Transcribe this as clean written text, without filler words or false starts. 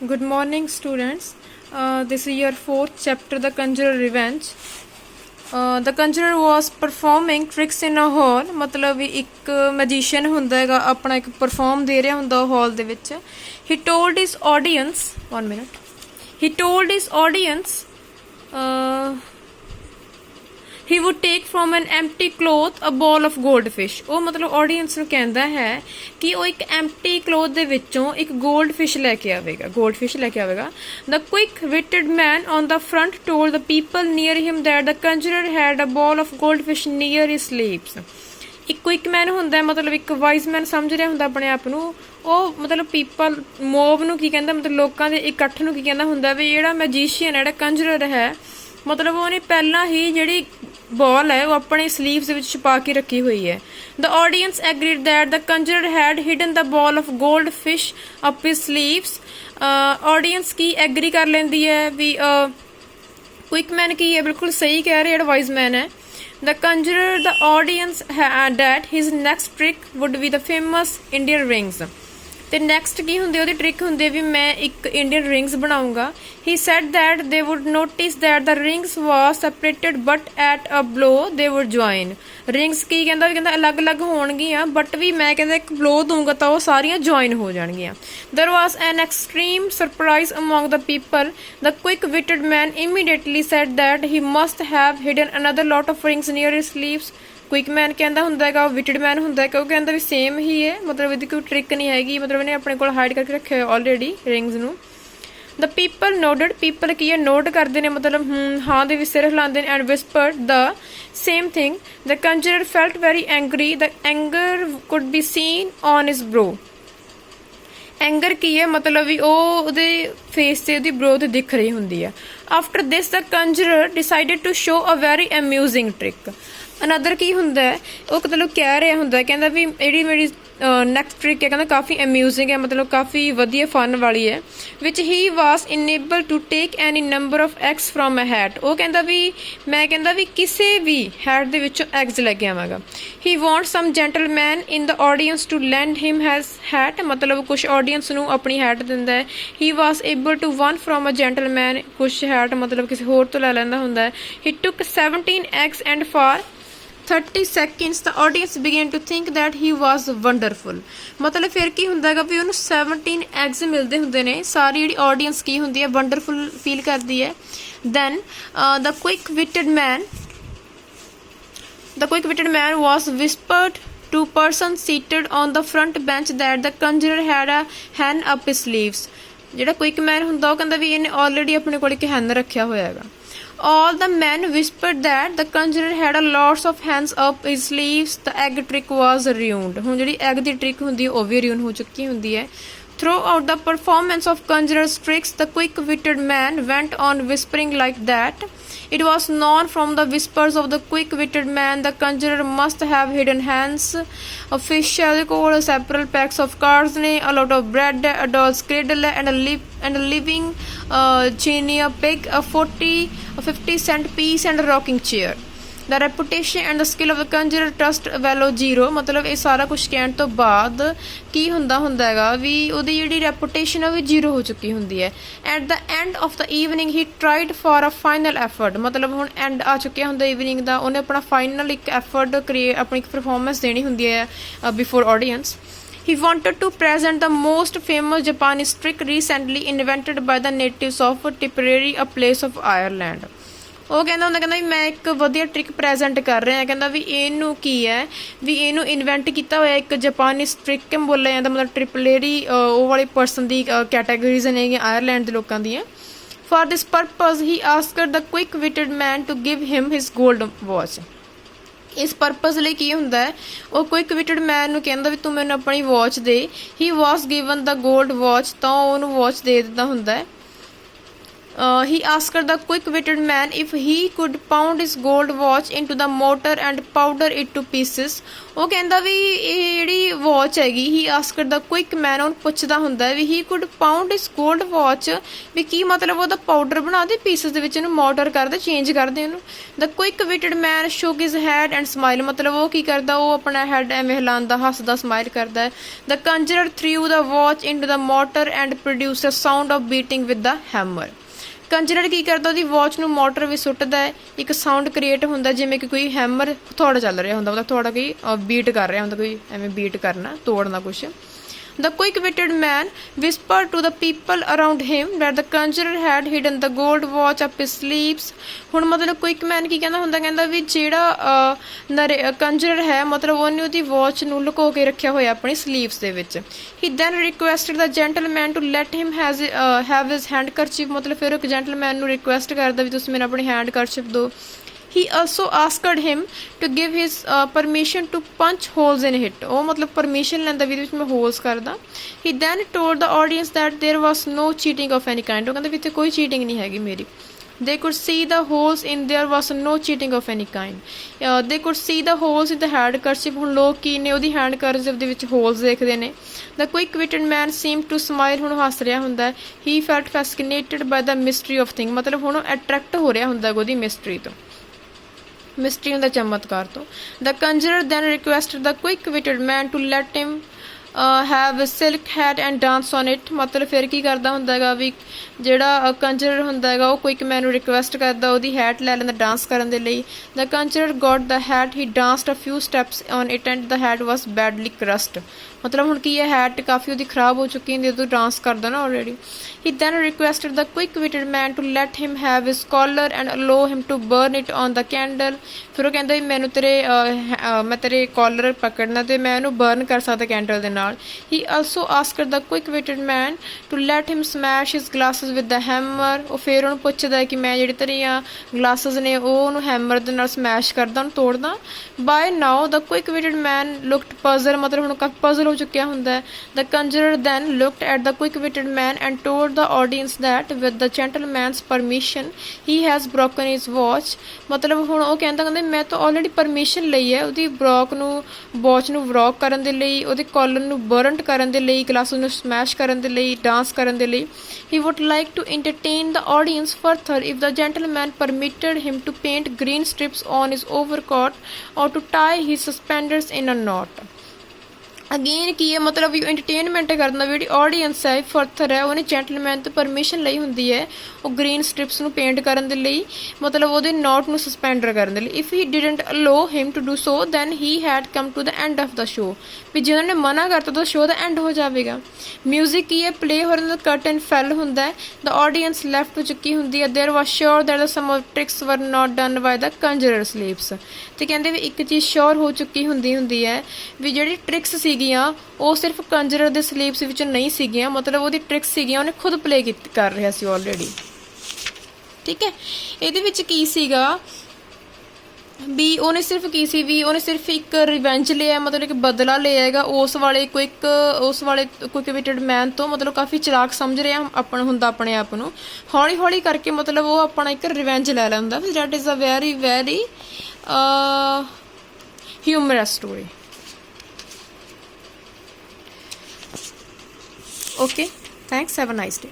Good morning, students. This is your fourth chapter, The Conjurer Revenge. The Conjurer was performing tricks in a hall. मतलब एक magician ਹੁੰਦਾ ਹੈਗਾ ਆਪਣਾ ਇੱਕ perform ਦੇ ਰਿਹਾ ਹੁੰਦਾ hall ਦੇ ਵਿੱਚ. He told his audience, 1 minute. He told his audience he would take from an empty cloth a ball of goldfish. ਉਹ ਮਤਲਬ ਆਡੀਅנס ਨੂੰ ਕਹਿੰਦਾ ਹੈ ਕਿ ਉਹ ਇੱਕ ਐਮਪਟੀ ਕਲੋਥ ਦੇ ਵਿੱਚੋਂ ਇੱਕ goldfish ਲੈ ਕੇ ਆਵੇਗਾ The quick-witted man on the front told the people near him that the conjurer had a ball of goldfish near his sleeves. ਇੱਕ ਕੁਇਕ ਮੈਨ ਹੁੰਦਾ ਮਤਲਬ ਇੱਕ ਵਾਈਜ਼ ਮੈਨ ਸਮਝ ਰਿਹਾ ਹੁੰਦਾ ਆਪਣੇ ਆਪ ਨੂੰ ਉਹ ਮਤਲਬ ਪੀਪਲ ਮੋਬ ਨੂੰ ਕੀ ਕਹਿੰਦਾ ਮਤਲਬ ਲੋਕਾਂ ਦੇ ਇਕੱਠ ਨੂੰ ਕੀ ਕਹਿੰਦਾ ਹੁੰਦਾ ਵੀ ਜਿਹੜਾ ਮੈਜੀਸ਼ੀਅਨ ਜਿਹੜਾ ਕੰਜਰਰ ਹੈ ਮਤਲਬ ਉਹਨੇ ਪਹਿਲਾਂ ਹੀ ਜਿਹੜੀ ਬॉल है वो अपने स्लीव्स ਵਿੱਚ ਛੁਪਾ ਕੇ ਰੱਖੀ ਹੋਈ ਹੈ The audience agreed that the conjurer had hidden the ball of goldfish up his sleeves. audience Ki agri ਕਰ ਲੈਂਦੀ ਹੈ ਵੀ ਕੁਇਕ ਮੈਨ ਕੀ ਹੈ ਬਿਲਕੁਲ ਸਹੀ ਕਹਿ ਰਿਹਾ ਜਿਹੜਾ ਵਾਈਜ਼ ਮੈਨ ਹੈ The conjurer, the audience had that his next trick would be the famous Indian rings. ਤੇ ਨੈਕਸਟ ਕੀ ਹੁੰਦੀ ਉਹਦੀ ਟ੍ਰਿਕ ਹੁੰਦੀ ਵੀ ਮੈਂ ਇੱਕ ਇੰਡੀਅਨ ਰਿੰਗਸ ਬਣਾਉਂਗਾ he said that they would notice that the rings was separated but at a blow they would join rings ਕੀ ਕਹਿੰਦਾ ਵੀ ਕਹਿੰਦਾ ਅਲੱਗ-ਅਲੱਗ ਹੋਣਗੀਆਂ ਬਟ ਵੀ ਮੈਂ ਕਹਿੰਦਾ ਇੱਕ ਬਲੋ ਦੂੰਗਾ ਤਾਂ ਉਹ ਸਾਰੀਆਂ ਜੁਆਇਨ ਹੋ ਜਾਣਗੀਆਂ there was an extreme surprise among the people the quick-witted man immediately said that he must have hidden another lot of rings near his sleeves quick man ਕਹਿੰਦਾ ਹੁੰਦਾ ਹੈਗਾ ਵਿਟਡ ਮੈਨ ਹੁੰਦਾ ਹੈਗਾ ਉਹ ਕਹਿੰਦਾ ਵੀ ਸੇਮ ਹੀ ਹੈ ਮਤਲਬ ਇਹਦੀ ਕੋਈ ਟ੍ਰਿਕ ਨਹੀਂ ਹੈਗੀ ਮਤਲਬ ਇਹਨੇ ਆਪਣੇ ਕੋਲ ਹਾਈਡ ਕਰਕੇ ਰੱਖਿਆ ਹੋਇਆ ਆਲਰੇਡੀ ਰਿੰਗਸ ਨੂੰ The people noted people ਕੀ ਹੈ ਨੋਟ ਕਰਦੇ ਨੇ ਮਤਲਬ ਹਾਂ ਦੇ ਵੀ ਸਿਰ ਹਿਲਾਉਂਦੇ ਨੇ and whispered the same thing The conjurer felt very angry The anger could be seen on his brow anger ਕੀ ਹੈ ਮਤਲਬ ਵੀ ਉਹ ਉਹਦੇ ਫੇਸ ਤੇ ਉਹਦੀ ਬਰੋ ਤੇ ਦਿਖ ਰਹੀ ਹੁੰਦੀ ਹੈ after this the conjurer decided to show a very amusing trick another ਕੀ ਹੁੰਦਾ ਹੈ ਉਹ ਮਤਲਬ ਕਹਿ ਰਿਹਾ ਹੁੰਦਾ ਕਹਿੰਦਾ ਵੀ ਜਿਹੜੀ ਮੇਰੀ ਨੈਕਸਟ ਟ੍ਰਿਕ ਹੈ ਕਹਿੰਦਾ ਕਾਫੀ ਅਮਿਊਜ਼ਿੰਗ ਹੈ ਮਤਲਬ ਕਾਫੀ ਵਧੀਆ ਫਨ ਵਾਲੀ ਹੈ which he was enable to take any number of eggs from a hat ਉਹ ਕਹਿੰਦਾ ਵੀ ਮੈਂ ਕਹਿੰਦਾ ਵੀ ਕਿਸੇ ਵੀ ਹੈਟ ਦੇ ਵਿੱਚੋਂ ਐਗਸ ਲੈ ਕੇ ਆਵਾਂਗਾ he want some gentleman in the audience to lend him has hat ਮਤਲਬ ਕੁਛ ਆਡੀਅੰਸ ਨੂੰ ਆਪਣੀ ਹੈਟ ਦਿੰਦਾ ਹੈ he was able to one from a gentleman ਕੁਛ ਹੈਟ ਮਤਲਬ ਕਿਸੇ ਹੋਰ ਤੋਂ ਲੈ ਲੈਂਦਾ ਹੁੰਦਾ ਹੈ he took 17 eggs and for 30 seconds the audience began to think that he was wonderful ਮਤਲਬ ਫਿਰ ਕੀ ਹੁੰਦਾ ਹੈਗਾ ਵੀ ਉਹਨੂੰ 17 eggs ਮਿਲਦੇ ਹੁੰਦੇ ਨੇ ਸਾਰੀ ਜਿਹੜੀ audience ਕੀ ਹੁੰਦੀ ਹੈ wonderful feel ਕਰਦੀ ਹੈ then the quick-witted man was whispered to person seated on the front bench that the conjurer had a hen up his sleeves ਜਿਹੜਾ ਕੁਇਕ ਮੈਨ ਹੁੰਦਾ ਉਹ ਕਹਿੰਦਾ ਵੀ ਇਹਨੇ ਆਲਰੇਡੀ ਆਪਣੇ ਕੋਲ ਇੱਕ hen ਰੱਖਿਆ ਹੋਇਆ ਹੈਗਾ All the men whispered that the conjurer had a lots of hens up his sleeves. The egg trick was ruined. ਹੁਣ ਜਿਹੜੀ egg ਦੀ trick ਹੁੰਦੀ ਹੈ ਉਹ ਵੀ ruin ਹੋ ਚੁੱਕੀ ਹੁੰਦੀ ਹੈ Throughout the performance of conjurer's tricks, the quick-witted man went on whispering like that. It was known from the whispers of the quick-witted man the conjurer must have hidden hens, a fish shell, several packs of cards, a lot of bread, a doll's cradle, and a living guinea pig, a 50-cent piece, and a rocking chair. The reputation and the skill of the conjurer trust value zero ਮਤਲਬ ਇਹ ਸਾਰਾ ਕੁਝ ਕਹਿਣ ਤੋਂ ਬਾਅਦ ਕੀ ਹੁੰਦਾ ਹੈਗਾ ਵੀ ਉਹਦੀ ਜਿਹੜੀ ਰੈਪੂਟੇਸ਼ਨ ਹੈ ਉਹ ਜ਼ੀਰੋ ਹੋ ਚੁੱਕੀ ਹੁੰਦੀ ਹੈ at the end of the evening he tried for a final effort ਮਤਲਬ ਹੁਣ ਐਂਡ ਆ ਚੁੱਕਿਆ ਹੁੰਦਾ ਈਵਨਿੰਗ ਦਾ ਉਹਨੇ ਆਪਣਾ ਫਾਈਨਲ ਇੱਕ ਐਫਰਟ ਆਪਣੀ ਇੱਕ ਪਰਫਾਰਮੈਂਸ ਦੇਣੀ ਹੁੰਦੀ ਹੈ before audience He wanted to present the most famous Japanese trick recently invented by the natives of Tipperary, a place of Ireland. ਉਹ ਕਹਿੰਦਾ ਹੁੰਦਾ ਕਹਿੰਦਾ ਵੀ ਮੈਂ ਇੱਕ ਵਧੀਆ ਟ੍ਰਿਕ ਪ੍ਰੈਜ਼ੈਂਟ ਕਰ ਰਿਹਾ ਕਹਿੰਦਾ ਵੀ ਇਹਨੂੰ ਕੀ ਹੈ ਵੀ ਇਹਨੂੰ ਇਨਵੈਂਟ ਕੀਤਾ ਹੋਇਆ ਇੱਕ ਜਾਪਾਨੀਜ਼ ਟ੍ਰਿਕ ਬੋਲਿਆ ਜਾਂਦਾ ਮਤਲਬ ਟ੍ਰਿਪਲੇਰੀ ਉਹ ਵਾਲੇ ਪਰਸਨ ਦੀ ਕੈਟਾਗਰੀਜ਼ ਨੇਗੀਆਂ ਆਇਰਲੈਂਡ ਦੇ ਲੋਕਾਂ ਦੀਆਂ for this purpose he asked the quick witted man to give him his gold watch ਇਸ ਪਰਪਜ਼ ਲਈ ਕੀ ਹੁੰਦਾ ਹੈ ਉਹ ਕੁਇਕ-ਵਿਟਡ ਮੈਨ ਨੂੰ ਕਹਿੰਦਾ ਵੀ ਤੂੰ ਮੈਨੂੰ ਆਪਣੀ ਵਾਚ ਦੇ ਹੀ ਵਾਸ ਗਿਵਨ ਦ ਗੋਲਡ ਵਾਚ ਤਾਂ ਉਹਨੂੰ ਵਾਚ ਦੇ ਦਿੰਦਾ ਹੁੰਦਾ ਹੈ he asked the quick-witted man if he could pound his gold watch into the mortar and powder it to pieces. ਉਹ ਕਹਿੰਦਾ ਵੀ ਇਹ ਜਿਹੜੀ ਵਾਚ ਹੈਗੀ, ਹੀ ਆਸਕਡ ਦਾ ਕੁਇਕ ਮੈਨ, ਉਹਨੂੰ ਪੁੱਛਦਾ ਹੁੰਦਾ ਵੀ ਹੀ ਕੁਡ ਪਾਊਂਡ ਇਸ 골ਡ ਵਾਚ, ਵੀ ਕੀ ਮਤਲਬ ਉਹਦਾ ਪਾਊਡਰ ਬਣਾ ਦੇ ਪੀਸਸ ਦੇ ਵਿੱਚ, ਇਹਨੂੰ ਮੋਟਰ ਕਰਦੇ, ਚੇਂਜ ਕਰਦੇ ਉਹਨੂੰ. ਦ ਕੁਇਕ ਵਿਟਡ ਮੈਨ ਸ਼ੋਕ ਹਿਜ਼ ਹੈਡ ਐਂਡ ਸਮਾਈਲ, ਮਤਲਬ ਉਹ ਕੀ ਕਰਦਾ, ਉਹ ਆਪਣਾ ਹੈਡ ਐਵੇਂ ਹਿਲਾਉਂਦਾ, ਹੱਸਦਾ, ਸਮਾਈਲ ਕਰਦਾ. The conjurer threw the watch into the mortar and produce a sound of beating with the hammer. Conjurer ਕੀ ਕਰਦਾ, ਉਹਦੀ ਵਾਚ ਨੂੰ ਮੋਟਰ ਵੀ ਸੁੱਟਦਾ ਹੈ, ਇੱਕ ਸਾਊਂਡ ਕ੍ਰੀਏਟ ਹੁੰਦਾ ਜਿਵੇਂ ਕਿ ਕੋਈ ਹੈਮਰ ਹਥੌੜਾ ਚੱਲ ਰਿਹਾ ਹੁੰਦਾ, ਉਹਦਾ ਹਥੌੜਾ ਕੋਈ ਬੀਟ ਕਰ ਰਿਹਾ ਹੁੰਦਾ, ਕੋਈ ਐਵੇਂ ਬੀਟ ਕਰਨਾ, ਤੋੜਨਾ ਕੁਛ. The quick-witted man whispered to the people around him that the conjurer had hidden the gold watch up his sleeves. ਹੁਣ ਮਤਲਬ ਕੁਇਕ ਮੈਨ ਕੀ ਕਹਿੰਦਾ ਹੁੰਦਾ, ਕਹਿੰਦਾ ਵੀ ਜਿਹੜਾ ਕੰਜਰਰ ਹੈ ਮਤਲਬ ਉਹਨੇ ਉਹਦੀ ਵਾਚ ਨੂੰ ਲੁਕੋ ਕੇ ਰੱਖਿਆ ਹੋਇਆ ਆਪਣੀ ਸਲੀਵਸ ਦੇ ਵਿੱਚ. He then requested the gentleman to let him have his handkerchief, ਮਤਲਬ ਫਿਰ ਇੱਕ ਜੈਂਟਲਮੈਨ ਨੂੰ ਰਿਕੁਐਸਟ ਕਰਦਾ ਵੀ ਤੁਸੀਂ ਮੈਨੂੰ ਆਪਣੀ ਹੈਂਡਕਰਚਿਪ ਦਿਓ. He also asked him to give his permission to punch holes in it. ਉਹ ਮਤਲਬ permission ਲੈਂਦਾ ਵੀ ਇਹਦੇ ਵਿੱਚ ਮੈਂ holes ਕਰਦਾ. He then told the audience that there was no cheating of any kind. ਉਹ ਕਹਿੰਦਾ ਵੀ ਇੱਥੇ ਕੋਈ cheating ਨਹੀਂ ਹੈਗੀ ਮੇਰੀ. They could see the holes in, there was no cheating of any kind. They could see the holes in the handkerchief. ਹੁਣ ਲੋਕ ਕੀ ਨੇ, ਉਹਦੀ handkerchief ਦੇ ਵਿੱਚ holes ਦੇਖਦੇ ਨੇ. The quick-witted man seemed to smile. ਹੁਣ ਹੱਸ ਰਿਹਾ ਹੁੰਦਾ ਹੈ. He felt fascinated by the mystery of thing. ਮਤਲਬ ਹੁਣ attract ਹੋ ਰਿਹਾ ਹੁੰਦਾ ਉਹਦੀ mystery ਤੋਂ, ਮਿਸਟਰੀ ਹੁੰਦਾ ਚਮਤਕਾਰ ਤੋਂ. The conjurer then requested the quick witted man to let him have silk hat and dance on it. ਮਤਲਬ ਫਿਰ ਕੀ ਕਰਦਾ ਹੁੰਦਾ ਹੈਗਾ ਵੀ ਜਿਹੜਾ ਕੰਜਰਰ ਹੁੰਦਾ ਹੈਗਾ ਉਹ ਕੁਇਕ ਮੈਨ ਨੂੰ ਰਿਕੁਐਸਟ ਕਰਦਾ ਉਹਦੀ ਹੈਟ ਲੈ ਲੈਂਦਾ ਡਾਂਸ ਕਰਨ ਦੇ ਲਈ. The conjurer got the hat, he danced a few steps on it and the hat was badly crushed. ਮਤਲਬ ਹੁਣ ਕੀ ਹੈ, ਹੈਟ ਕਾਫੀ ਉਹਦੀ ਖਰਾਬ ਹੋ ਚੁੱਕੀ ਹੁੰਦੀ ਜਦੋਂ ਡਾਂਸ ਕਰਦਾ ਨਾ already. He then requested the quick-witted man to let him have his collar and allow him to burn it on the candle. ਫਿਰ ਉਹ ਕਹਿੰਦਾ ਵੀ ਮੈਨੂੰ ਮੈਂ ਤੇਰੇ ਕਾਲਰ ਪਕੜਨਾ ਤੇ ਮੈਂ ਉਹਨੂੰ ਬਰਨ ਕਰ ਸਕਦਾ ਕੈਂਡਲ ਦੇ ਨਾਲ. He also asked the quick-witted man to let him smash his glasses with the hammer. ਉਹ ਫਿਰ ਉਹਨੂੰ ਪੁੱਛਦਾ ਕਿ ਮੈਂ ਜਿਹੜੇ ਤੇਰੀਆਂ ਗਲਾਸਿਸ ਨੇ ਉਹ ਉਹਨੂੰ ਹੈਮਰ ਦੇ ਨਾਲ ਸਮੈਸ਼ ਕਰਦਾ, ਉਹਨੂੰ ਤੋੜਦਾ. By now the quick-witted man looked puzzled. ਮਤਲਬ ਹੁਣ ਕਾਫੀ ਪਜ਼ਲ ਹੋ ਚੁੱਕਿਆ ਹੁੰਦਾ. The conjurer then looked at the quick-witted man and told the audience that with the gentleman's permission he has broken his watch. ਮਤਲਬ ਹੁਣ ਉਹ ਕਹਿੰਦਾ ਮੈਂ ਤਾਂ ਆਲਰੇਡੀ ਪਰਮਿਸ਼ਨ ਲਈ ਹੈ ਉਹਦੀ ਵਾਚ ਨੂੰ ਬ੍ਰੋਕ ਕਰਨ ਦੇ ਲਈ, ਉਹਦੇ ਕਾਲਰ ਨੂੰ ਬਰਨਟ ਕਰਨ ਦੇ ਲਈ, ਗਲਾਸ ਨੂੰ ਸਮੈਸ਼ ਕਰਨ ਦੇ ਲਈ, ਡਾਂਸ ਕਰਨ ਦੇ ਲਈ. He would like to entertain the audience further if the gentleman permitted him to paint green strips on his overcoat or to tie his suspenders in a knot. Again ਕੀ ਹੈ, ਮਤਲਬ ਵੀ entertainment ਕਰਨਾ, ਵੀ ਜਿਹੜੀ audience ਹੈ ਫਰਥਰ ਹੈ ਉਹਨੇ gentleman ਤੋਂ permission ਲਈ ਹੁੰਦੀ ਹੈ ਉਹ ਗ੍ਰੀਨ ਸਟ੍ਰਿਪਸ ਨੂੰ ਪੇਂਟ ਕਰਨ ਦੇ ਲਈ, ਮਤਲਬ ਉਹਦੇ ਨੋਟ ਨੂੰ ਸਸਪੈਂਡਰ ਕਰਨ ਦੇ ਲਈ. If he didn't allow him to do so then he had come to the end of the show. ਵੀ ਜੇ ਉਹਨਾਂ ਨੇ ਮਨਾ ਕਰਤਾ ਤਾਂ ਸ਼ੋਅ ਦਾ ਐਂਡ ਹੋ ਜਾਵੇਗਾ. ਮਿਊਜ਼ਿਕ ਕੀ ਹੈ, ਪਲੇ ਹੋ ਰਿਹਾ, ਕਰਟਨ ਫੈਲ ਹੁੰਦਾ ਹੈ, ਦ ਆਡੀਅੰਸ ਲੈਫਟ ਹੋ ਚੁੱਕੀ ਹੁੰਦੀ ਹੈ. There was sure that the some of tricks were not done bye ਦ ਕੰਜਰਰ ਸਲੀਪਸ. ਤੇ ਕਹਿੰਦੇ ਵੀ ਇੱਕ ਚੀਜ਼ ਸ਼ੋਰ ਹੋ ਚੁੱਕੀ ਹੁੰਦੀ ਹੈ ਵੀ ਜਿਹੜੀ ਟ੍ਰਿਕਸ ਸੀਗੀਆਂ ਉਹ ਸਿਰਫ ਕੰਜਰਰ ਦੇ ਸਲੀਪਸ ਵਿੱਚ ਨਹੀਂ ਸੀਗੀਆਂ, ਮਤਲਬ ਉਹਦੀ ਟ੍ਰਿਕਸ ਸੀਗੀਆਂ ਉਹਨੇ ਖੁਦ ਪਲੇ ਕਰ ਰਿਹਾ ਸੀ ਆਲਰੇਡੀ. ਠੀਕ ਹੈ, ਇਹਦੇ ਵਿੱਚ ਕੀ ਸੀਗਾ ਵੀ ਉਹਨੇ ਸਿਰਫ ਇੱਕ ਰਿਵੈਂਜ ਲਿਆ, ਮਤਲਬ ਇੱਕ ਬਦਲਾ ਲਿਆ ਹੈਗਾ ਉਸ ਵਾਲੇ ਕੁਇਕ-ਵਿਟਡ ਮੈਨ ਤੋਂ. ਮਤਲਬ ਕਾਫੀ ਚਲਾਕ ਸਮਝ ਰਿਹਾ ਆਪਣੇ ਆਪ ਨੂੰ, ਹੌਲੀ ਹੌਲੀ ਕਰਕੇ ਮਤਲਬ ਉਹ ਆਪਣਾ ਇੱਕ ਰਿਵੈਂਜ ਲੈ ਲੈਂਦਾ. That is a very very humorous story. Okay, thanks, have a nice day.